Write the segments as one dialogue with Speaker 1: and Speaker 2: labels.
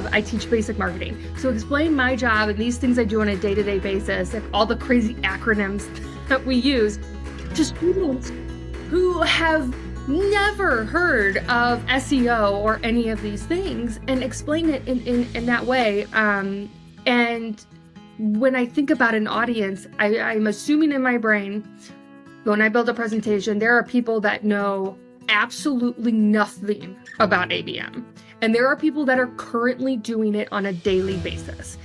Speaker 1: I teach basic marketing. So explain my job and these things I do on a day-to-day basis and all the crazy acronyms that we use to students who have never heard of SEO or any of these things, and explain it in that way. And when I think about an audience, I'm assuming in my brain, when I build a presentation, there are people that know absolutely nothing about ABM. And there are people that are currently doing it on a daily basis.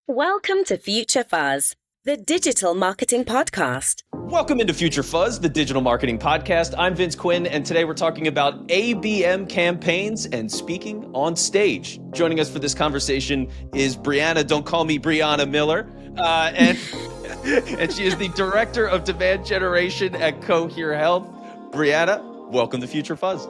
Speaker 2: Welcome to Future Fuzz, the digital marketing podcast.
Speaker 3: Welcome into Future Fuzz, the digital marketing podcast. I'm Vince Quinn, and today we're talking about ABM campaigns and speaking on stage. Joining us for this conversation is Brianna, don't call me Brianna Miller, and she is the Director of Demand Generation at Cohere Health. Brianna, welcome to Future Fuzz.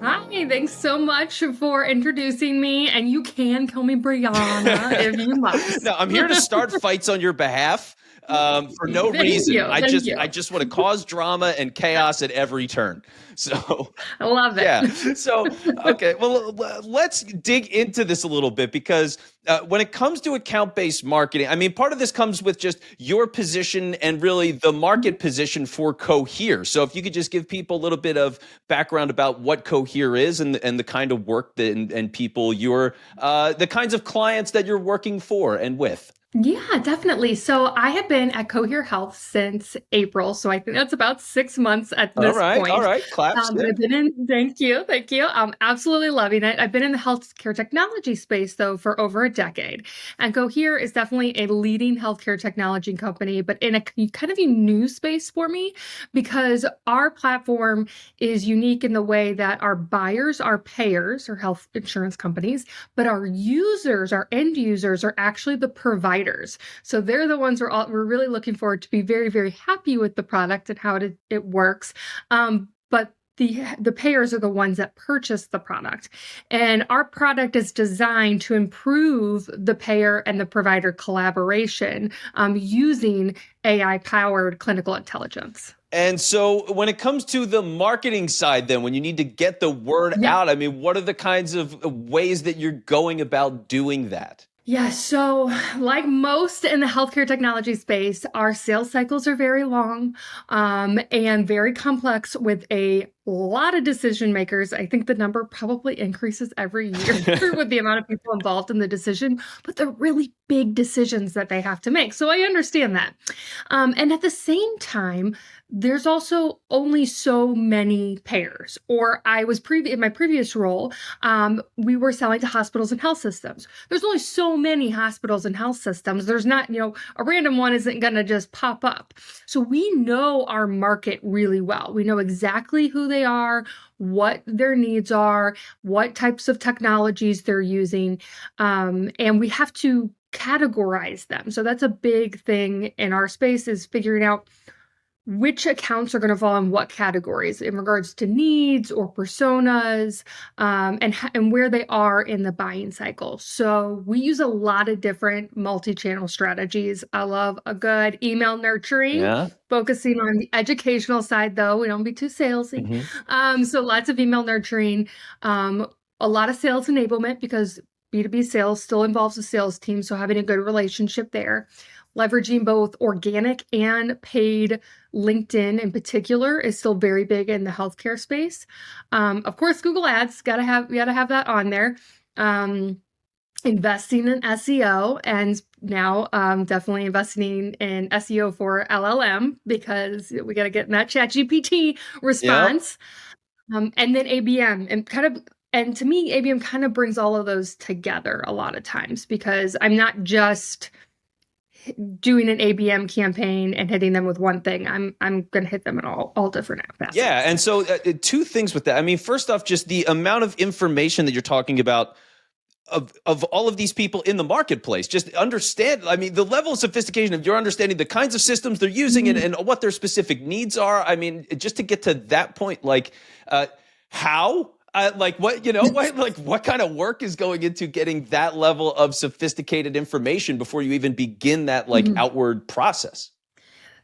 Speaker 1: Hi, thanks so much for introducing me, and you can call me Brianna if you must.
Speaker 3: No, I'm here to start fights on your behalf for no reason. I just want to cause drama and chaos at every turn. So
Speaker 1: I love it.
Speaker 3: Yeah. So, okay. Well, let's dig into this a little bit because when it comes to account-based marketing, I mean, part of this comes with just your position and really the market position for Cohere. So if you could just give people a little bit of background about what Cohere is and the kind of work that, and people you're, the kinds of clients that you're working for and with.
Speaker 1: Yeah, definitely. So I have been at Cohere Health since April. So I think that's about 6 months at this point.
Speaker 3: All right. Claps.
Speaker 1: I've been in, thank you. I'm absolutely loving it. I've been in the healthcare technology space though for over a decade. And Cohere is definitely a leading healthcare technology company, but in a kind of a new space for me because our platform is unique in the way that our buyers are payers or health insurance companies, but our users, our end users are actually the providers. So they're the ones we're really looking forward to be very, very happy with the product and how it works. But the payers are the ones that purchase the product. And our product is designed to improve the payer and the provider collaboration using AI-powered clinical intelligence.
Speaker 3: And so when it comes to the marketing side, then when you need to get the word out, I mean, what are the kinds of ways that you're going about doing that?
Speaker 1: Yeah, so like most in the healthcare technology space, our sales cycles are very long and very complex with a lot of decision makers. I think the number probably increases every year with the amount of people involved in the decision, but they're really big decisions that they have to make. So I understand that. And at the same time, there's also only so many payers. Or I was in my previous role, we were selling to hospitals and health systems. There's only so many hospitals and health systems. There's not, a random one isn't going to just pop up. So we know our market really well. We know exactly who they are, what their needs are, what types of technologies they're using, and we have to categorize them. So that's a big thing in our space is figuring out which accounts are going to fall in what categories in regards to needs or personas, and where they are in the buying cycle. So we use a lot of different multi-channel strategies. I love a good email nurturing, focusing on the educational side though. We don't be too salesy. So lots of email nurturing, a lot of sales enablement because B2B sales still involves a sales team. So having a good relationship there. Leveraging both organic and paid LinkedIn in particular is still very big in the healthcare space. Of course, Google Ads, gotta have that on there. Investing in SEO and now definitely investing in SEO for LLM because we got to get in that ChatGPT response. And then ABM and to me, ABM kind of brings all of those together a lot of times because I'm not just doing an ABM campaign and hitting them with one thing. I'm going to hit them in all different facets.
Speaker 3: Yeah. And so two things with that. I mean, first off, just the amount of information that you're talking about of all of these people in the marketplace, just understand, I mean, the level of sophistication of your understanding, the kinds of systems they're using and what their specific needs are. I mean, just to get to that point, like how? What kind of work is going into getting that level of sophisticated information before you even begin that outward process?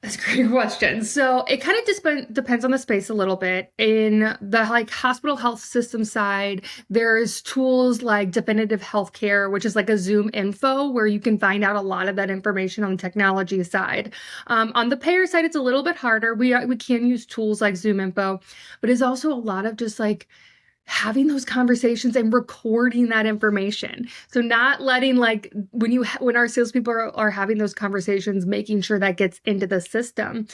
Speaker 1: That's a great question. So it kind of depends on the space a little bit. In the like hospital health system side, there's tools like Definitive Healthcare, which is like a Zoom info where you can find out a lot of that information on the technology side. On the payer side, it's a little bit harder. We can use tools like Zoom info, but it's also a lot of just like having those conversations and recording that information. So not letting like when our salespeople are having those conversations, making sure that gets into the system.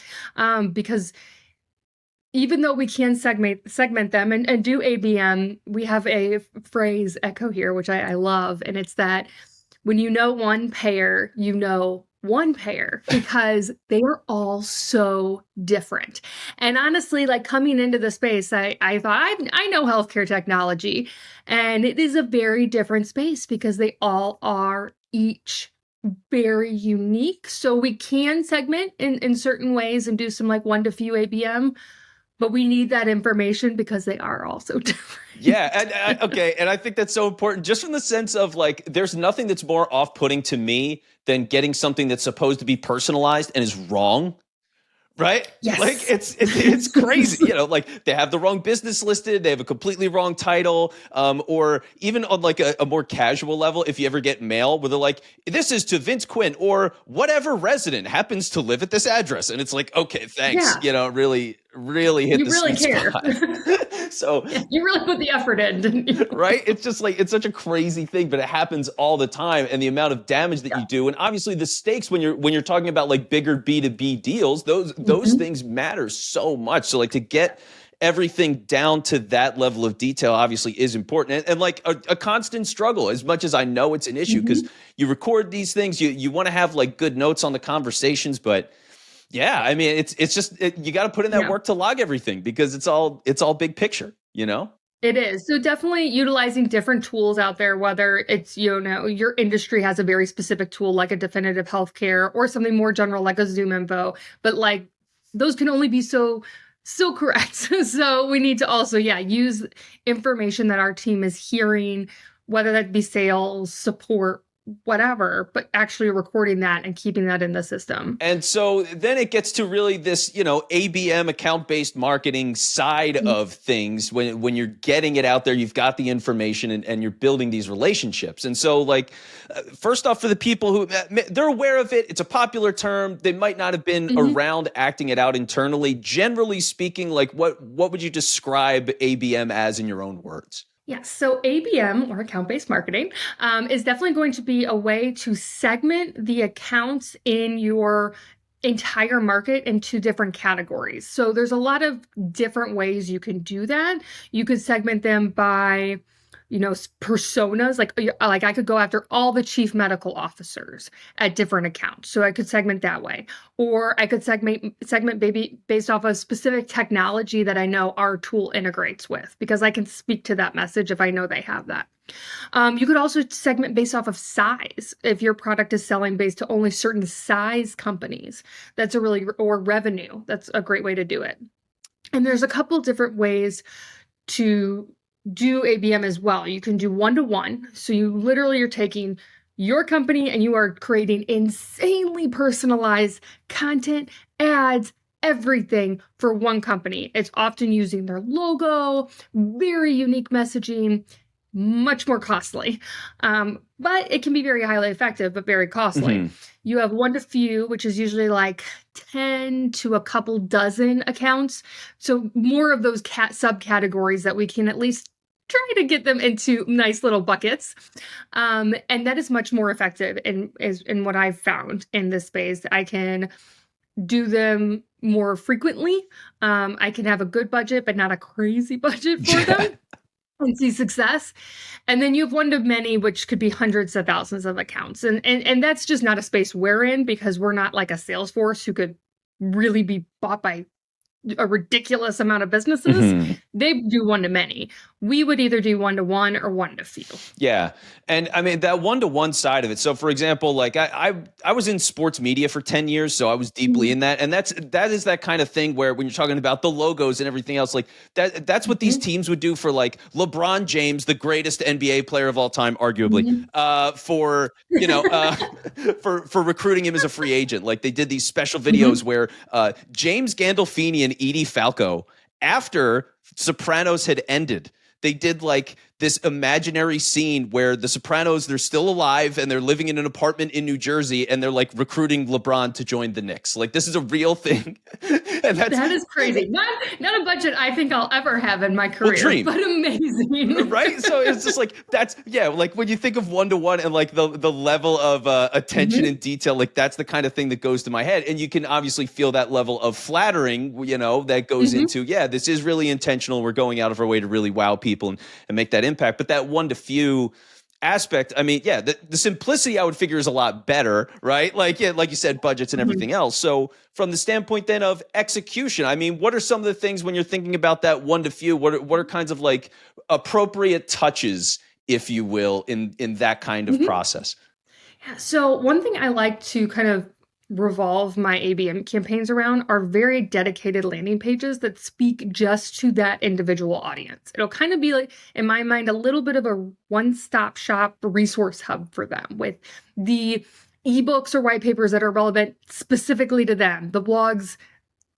Speaker 1: Because even though we can segment them and do ABM, we have a phrase at Cohere, which I love. And it's that when you know one payer, you know one payer, because they are all so different. And honestly, like coming into the space, I thought I know healthcare technology, and it is a very different space because they all are each very unique. So we can segment in certain ways and do some like one to few ABM, but we need that information because they are all so different.
Speaker 3: Yeah. Okay. And I think that's so important just from the sense of like, there's nothing that's more off-putting to me than getting something that's supposed to be personalized and is wrong. Right?
Speaker 1: Yes.
Speaker 3: Like it's crazy. Like they have the wrong business listed. They have a completely wrong title. Or even on like a more casual level, if you ever get mail where they're like, this is to Vince Quinn or whatever resident happens to live at this address. And it's like, okay, thanks.
Speaker 1: Yeah.
Speaker 3: Really, really hit
Speaker 1: You
Speaker 3: the
Speaker 1: really
Speaker 3: sweet
Speaker 1: care.
Speaker 3: spot. So
Speaker 1: Yeah, you really put the effort in, didn't you?
Speaker 3: right? It's just like, it's such a crazy thing, but it happens all the time. And the amount of damage that you do, and obviously the stakes when you're talking about like bigger B2B deals, those things matter so much. So like to get everything down to that level of detail obviously is important, and like a constant struggle, as much as I know it's an issue, because you record these things, you want to have like good notes on the conversations, but yeah, I mean, it's just you got to put in that work to log everything because it's all big picture,
Speaker 1: It is. So definitely utilizing different tools out there, whether it's, your industry has a very specific tool like a Definitive Healthcare or something more general like a Zoom info, but like those can only be so correct. So we need to also, use information that our team is hearing, whether that be sales, support, whatever, but actually recording that and keeping that in the system.
Speaker 3: And so then it gets to really this, ABM, account-based marketing side of things. When you're getting it out there, you've got the information and you're building these relationships. And so like, first off, for the people who they're aware of it, it's a popular term. They might not have been around acting it out internally. Generally speaking, like what would you describe ABM as in your own words?
Speaker 1: Yes. So ABM, or account-based marketing, is definitely going to be a way to segment the accounts in your entire market into different categories. So there's a lot of different ways you can do that. You could segment them by personas, like I could go after all the chief medical officers at different accounts. So I could segment that way, or I could segment maybe based off of specific technology that I know our tool integrates with, because I can speak to that message if I know they have that. You could also segment based off of size. If your product is selling based to only certain size companies, or revenue, that's a great way to do it. And there's a couple different ways to do ABM as well. You can do one-to-one. So you literally are taking your company and you are creating insanely personalized content, ads, everything for one company. It's often using their logo, very unique messaging, much more costly. But it can be very highly effective, but very costly. You have one to few, which is usually like 10 to a couple dozen accounts. So more of those subcategories that we can at least try to get them into nice little buckets. And that is much more effective in what I've found in this space. I can do them more frequently. I can have a good budget, but not a crazy budget for them, and see success. And then you have one to many, which could be hundreds of thousands of accounts. And that's just not a space we're in, because we're not like a Salesforce who could really be bought by a ridiculous amount of businesses. They do one to many. We would either do one to one or one to few.
Speaker 3: Yeah. And I mean, that one-to-one side of it. So for example, like I was in sports media for 10 years, so I was deeply in that. And that is that kind of thing where when you're talking about the logos and everything else, like that's what these teams would do for like LeBron James, the greatest NBA player of all time, arguably, for, you know, for recruiting him as a free agent. Like they did these special videos where James Gandolfini and Edie Falco, after Sopranos had ended, they did like this imaginary scene where the Sopranos, they're still alive and they're living in an apartment in New Jersey and they're like recruiting LeBron to join the Knicks. Like this is a real thing. And
Speaker 1: that is crazy. Not a budget I think I'll ever have in my career, but amazing.
Speaker 3: Right? So it's just like, that's, yeah, like when you think of one-to-one and like the level of attention and detail, like that's the kind of thing that goes to my head. And you can obviously feel that level of flattering, you know, that goes into, yeah, this is really intentional. We're going out of our way to really wow people and make that impact. But that one to few aspect, I mean, yeah, the simplicity I would figure is a lot better, right? Like, yeah, like you said, budgets and everything else. So from the standpoint then of execution, I mean, what are some of the things when you're thinking about that one to few, what are kinds of like appropriate touches, if you will, in that kind of process?
Speaker 1: Yeah. So one thing I like to kind of revolve my ABM campaigns around are very dedicated landing pages that speak just to that individual audience. It'll kind of be like, in my mind, a little bit of a one-stop shop resource hub for them with the ebooks or white papers that are relevant specifically to them, the blogs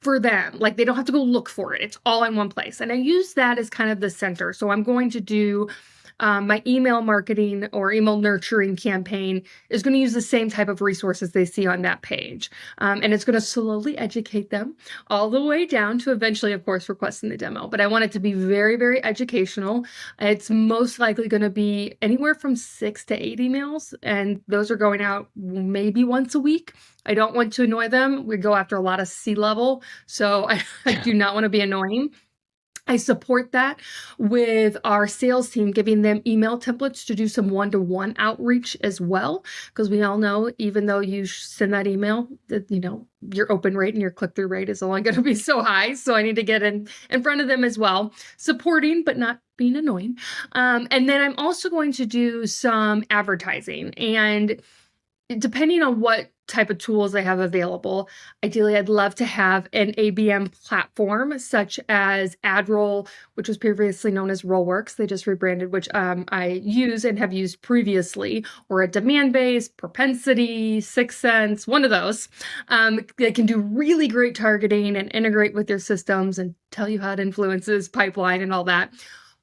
Speaker 1: for them. Like they don't have to go look for it. It's all in one place. And I use that as kind of the center. So I'm going to do my email marketing or email nurturing campaign is going to use the same type of resources they see on that page. And it's going to slowly educate them all the way down to eventually, of course, requesting the demo. But I want it to be very, very educational. It's most likely going to be anywhere from 6 to 8 emails. And those are going out maybe once a week. I don't want to annoy them. We go after a lot of C-level. So I do not want to be annoying. I support that with our sales team, giving them email templates to do some one-to-one outreach as well. Because we all know, even though you send that email, that, you know, your open rate and your click-through rate is only going to be so high. So I need to get in front of them as well, supporting, but not being annoying. And then I'm also going to do some advertising. And depending on what type of tools I have available, ideally I'd love to have an ABM platform such as AdRoll, which was previously known as Rollworks. They just rebranded, which I use and have used previously, or a Demandbase, Propensity, 6 Sense, one of those. They can do really great targeting and integrate with your systems and tell you how it influences pipeline and all that.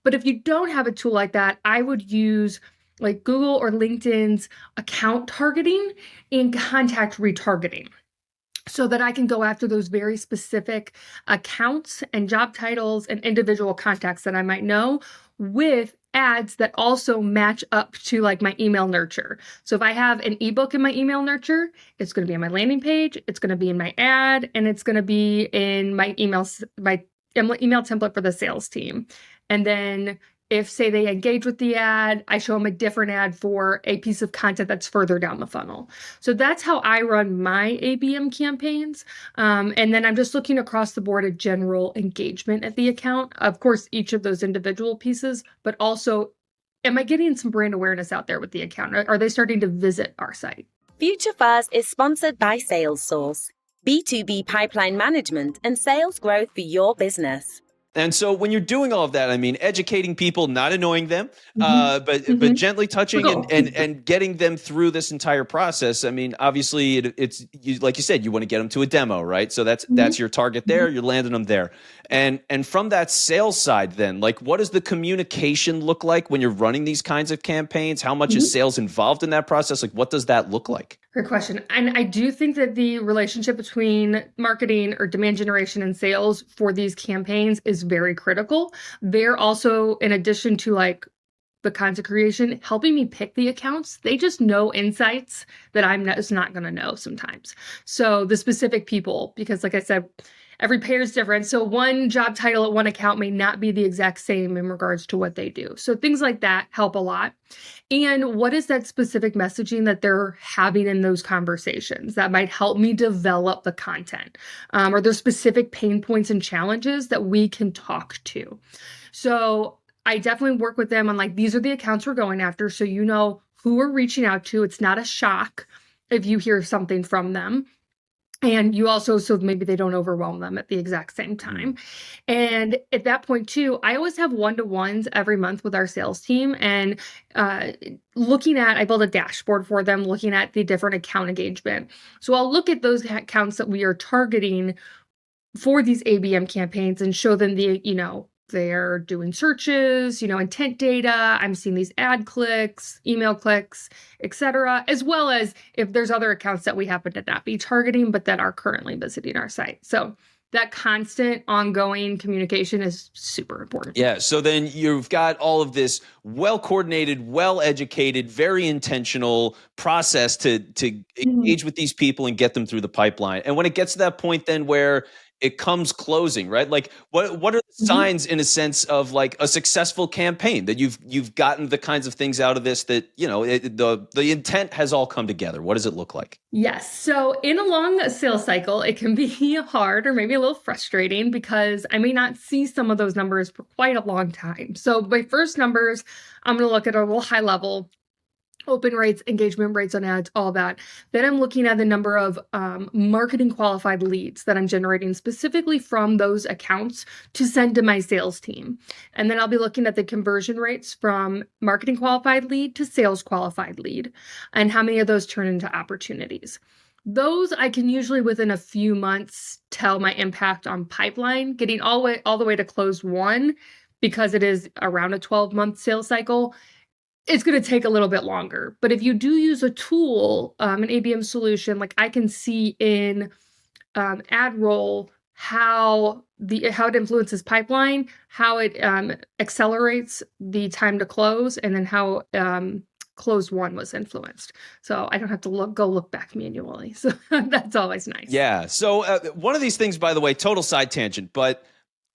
Speaker 1: But if you don't have a tool like that, I would use like Google or LinkedIn's account targeting and contact retargeting so that I can go after those very specific accounts and job titles and individual contacts that I might know with ads that also match up to like my email nurture. So if I have an ebook in my email nurture, it's going to be on my landing page, it's going to be in my ad, and it's going to be in my email template for the sales team. And then if, say, they engage with the ad, I show them a different ad for a piece of content that's further down the funnel. So that's how I run my ABM campaigns. And then I'm just looking across the board at general engagement at the account. Of course, each of those individual pieces, but also, am I getting some brand awareness out there with the account? Are they starting to visit our site?
Speaker 2: Future Fuzz is sponsored by SalesSource, B2B pipeline management and sales growth for your business.
Speaker 3: And so when you're doing all of that, I mean, educating people, not annoying them, but gently touching and getting them through this entire process. I mean, obviously, it's like you said, you want to get them to a demo, right? So that's your target there. You're landing them there. And from that sales side, then, like, what does the communication look like when you're running these kinds of campaigns? How much is sales involved in that process? Like, what does that look like?
Speaker 1: Great question. And I do think that the relationship between marketing or demand generation and sales for these campaigns is very critical. They're also, in addition to like the content creation, helping me pick the accounts. They just know insights that I'm not going to know sometimes. So the specific people, because like I said, Every payer is different. So one job title at one account may not be the exact same in regards to what they do. So things like that help a lot. And what is that specific messaging that they're having in those conversations that might help me develop the content? Or there's specific pain points and challenges that we can talk to. So I definitely work with them on like, these are the accounts we're going after. So you know who we're reaching out to. It's not a shock if you hear something from them. And you also, so maybe they don't overwhelm them at the exact same time. And at that point too, I always have one-to-ones every month with our sales team and looking at, I build a dashboard for them, looking at the different account engagement. So I'll look at those accounts that we are targeting for these ABM campaigns and show them the, they're doing searches, intent data. I'm seeing these ad clicks, email clicks, etc., as well as if there's other accounts that we happen to not be targeting, but that are currently visiting our site. So that constant ongoing communication is super important.
Speaker 3: Yeah. So then you've got all of this well-coordinated, well-educated, very intentional process to engage with these people and get them through the pipeline. And when it gets to that point then where it comes closing, right? Like what are the signs in a sense of like a successful campaign that you've gotten the kinds of things out of this that, the intent has all come together? What does it look like?
Speaker 1: Yes. So in a long sales cycle, it can be hard or maybe a little frustrating because I may not see some of those numbers for quite a long time. So my first numbers, I'm going to look at a little high level. Open rates, engagement rates on ads, all that. Then I'm looking at the number of marketing qualified leads that I'm generating specifically from those accounts to send to my sales team. And then I'll be looking at the conversion rates from marketing qualified lead to sales qualified lead and how many of those turn into opportunities. Those I can usually within a few months tell my impact on pipeline, getting all the way to close one, because it is around a 12-month sales cycle. It's going to take a little bit longer. But if you do use a tool, an ABM solution, like I can see in ad roll how it influences pipeline, how it accelerates the time to close, and then how close one was influenced. So I don't have to go look back manually. So that's always nice.
Speaker 3: Yeah. So one of these things, by the way, total side tangent, but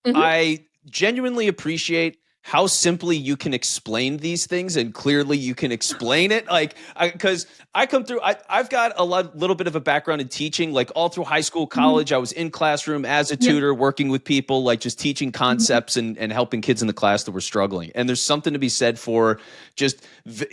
Speaker 3: I genuinely appreciate how simply you can explain these things and clearly you can explain it. Like, because I come through, I've got little bit of a background in teaching, like all through high school, college. I was in classroom as a tutor, working with people, like just teaching concepts and helping kids in the class that were struggling. And there's something to be said for just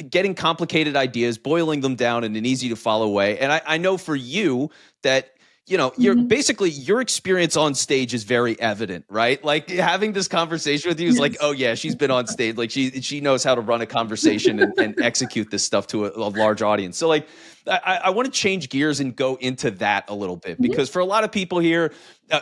Speaker 3: getting complicated ideas, boiling them down in an easy to follow way. And I know for you that, you're basically your experience on stage is very evident, right? Like having this conversation with you is like, oh yeah, she's been on stage. Like she knows how to run a conversation and execute this stuff to a large audience. So like, I want to change gears and go into that a little bit because for a lot of people here,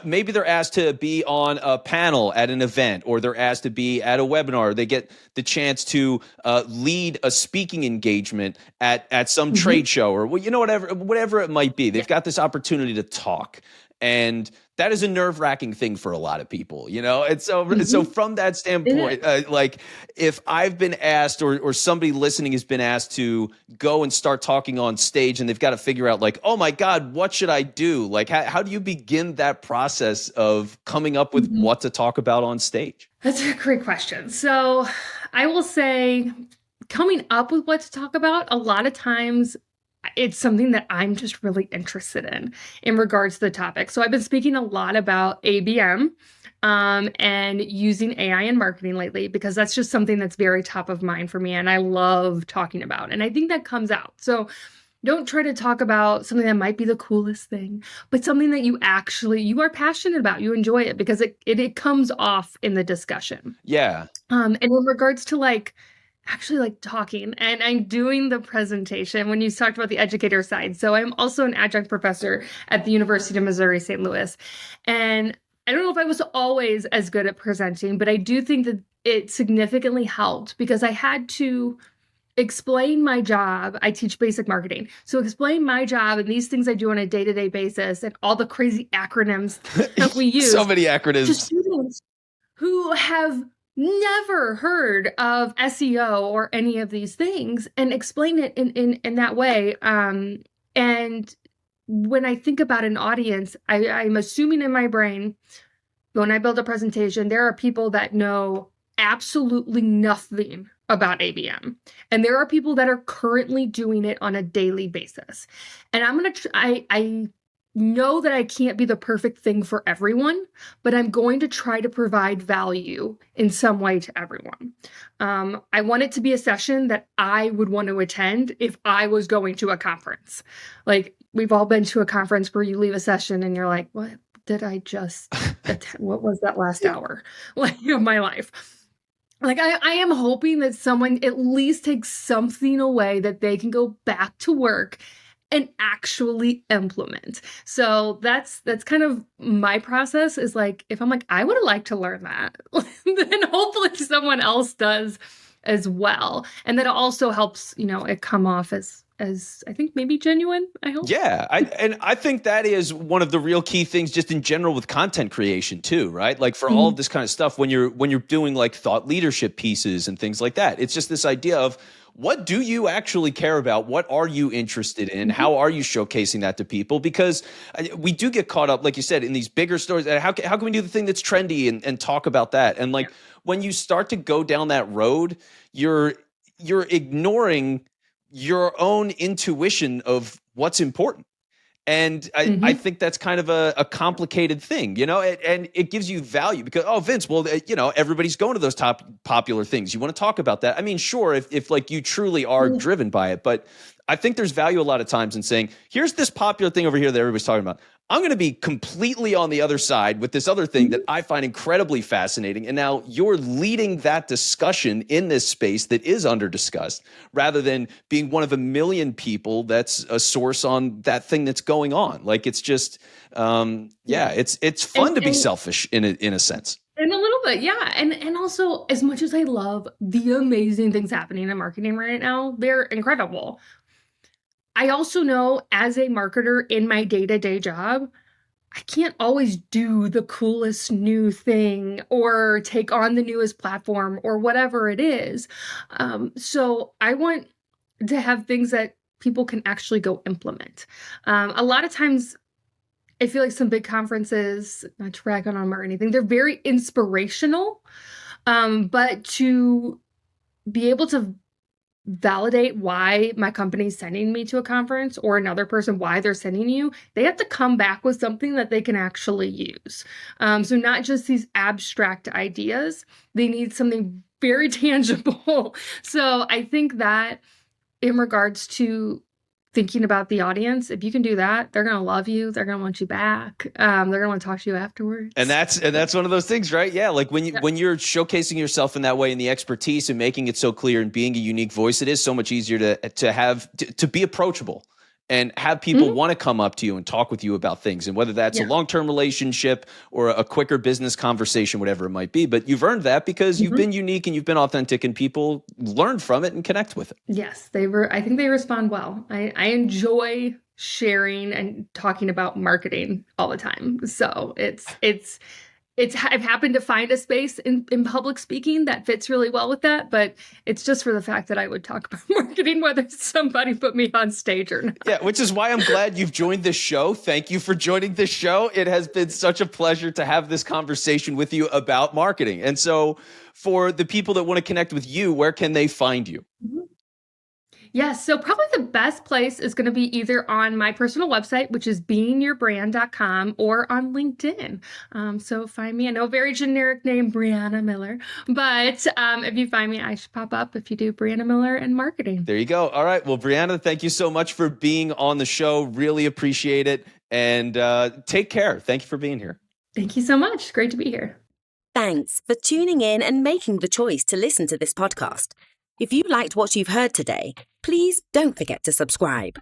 Speaker 3: maybe they're asked to be on a panel at an event or they're asked to be at a webinar. They get the chance to lead a speaking engagement at some trade show or whatever it might be. They've got this opportunity to talk. And that is a nerve-wracking thing for a lot of people, And so from that standpoint, like if I've been asked or somebody listening has been asked to go and start talking on stage and they've got to figure out like, oh my God, what should I do? Like, how do you begin that process of coming up with what to talk about on stage?
Speaker 1: That's a great question. So I will say coming up with what to talk about, a lot of times it's something that I'm just really interested in regards to the topic. So I've been speaking a lot about ABM and using AI in marketing lately, because that's just something that's very top of mind for me and I love talking about. And I think that comes out. So don't try to talk about something that might be the coolest thing, but something that you are passionate about, you enjoy it, because it comes off in the discussion.
Speaker 3: Yeah.
Speaker 1: And in regards to actually like talking and I'm doing the presentation when you talked about the educator side. So I'm also an adjunct professor at the University of Missouri, St. Louis. And I don't know if I was always as good at presenting, but I do think that it significantly helped because I had to explain my job. I teach basic marketing. So explain my job and these things I do on a day-to-day basis and all the crazy acronyms that we use.
Speaker 3: So many acronyms.
Speaker 1: To students who have never heard of SEO or any of these things and explain it in that way. And when I think about an audience, I'm assuming in my brain, when I build a presentation, there are people that know absolutely nothing about ABM. And there are people that are currently doing it on a daily basis. And I'm going to I know that I can't be the perfect thing for everyone, but I'm going to try to provide value in some way to everyone. I want it to be a session that I would want to attend if I was going to a conference. Like, we've all been to a conference where you leave a session and you're like, what did I just attend? What was that last hour like of my life? Like, I am hoping that someone at least takes something away that they can go back to work and actually implement. So that's kind of my process, is like, if I'm like, I would have liked to learn that, then hopefully someone else does as well. And that also helps, it come off as I think maybe genuine, I hope.
Speaker 3: Yeah, I think that is one of the real key things just in general with content creation too, right? Like for all of this kind of stuff, when you're doing like thought leadership pieces and things like that, it's just this idea of, what do you actually care about? What are you interested in? How are you showcasing that to people? Because we do get caught up, like you said, in these bigger stories. How can we do the thing that's trendy and talk about that? And like when you start to go down that road, you're ignoring your own intuition of what's important. And I think that's kind of a complicated thing, and it gives you value because, oh, Vince, well, everybody's going to those top popular things. You want to talk about that. I mean, sure, if like you truly are driven by it, but I think there's value a lot of times in saying, here's this popular thing over here that everybody's talking about. I'm going to be completely on the other side with this other thing that I find incredibly fascinating. And now you're leading that discussion in this space that is under discussed, rather than being one of a million people that's a source on that thing that's going on. Like, it's just, it's fun to be selfish in a sense.
Speaker 1: In a little bit, yeah. And also, as much as I love the amazing things happening in marketing right now, they're incredible. I also know, as a marketer in my day-to-day job, I can't always do the coolest new thing or take on the newest platform or whatever it is. So I want to have things that people can actually go implement. A lot of times, I feel like some big conferences, not to rag on them or anything, they're very inspirational. But to be able to validate why my company's sending me to a conference, or another person why they're sending you, they have to come back with something that they can actually use. So not just these abstract ideas, they need something very tangible. So I think that in regards to thinking about the audience, if you can do that, they're going to love you. They're going to want you back. They're going to want to talk to you afterwards.
Speaker 3: And that's one of those things, right? Yeah. Like when you're showcasing yourself in that way, and the expertise and making it so clear and being a unique voice, it is so much easier to be approachable and have people want to come up to you and talk with you about things. And whether that's a long-term relationship or a quicker business conversation, whatever it might be, but you've earned that because you've been unique and you've been authentic, and people learn from it and connect with it.
Speaker 1: Yes, I think they respond well. I enjoy sharing and talking about marketing all the time. So I've happened to find a space in public speaking that fits really well with that, but it's just for the fact that I would talk about marketing, whether somebody put me on stage or not.
Speaker 3: Yeah, which is why I'm glad you've joined this show. Thank you for joining this show. It has been such a pleasure to have this conversation with you about marketing. And so for the people that want to connect with you, where can they find you?
Speaker 1: Yes, so probably the best place is going to be either on my personal website, which is beingyourbrand.com, or on LinkedIn. So find me. I know, very generic name, Brianna Miller, but if you find me, I should pop up if you do Brianna Miller and marketing.
Speaker 3: There you go. All right. Well, Brianna, thank you so much for being on the show. Really appreciate it. And take care. Thank you for being here.
Speaker 1: Thank you so much. Great to be here.
Speaker 2: Thanks for tuning in and making the choice to listen to this podcast. If you liked what you've heard today, please don't forget to subscribe.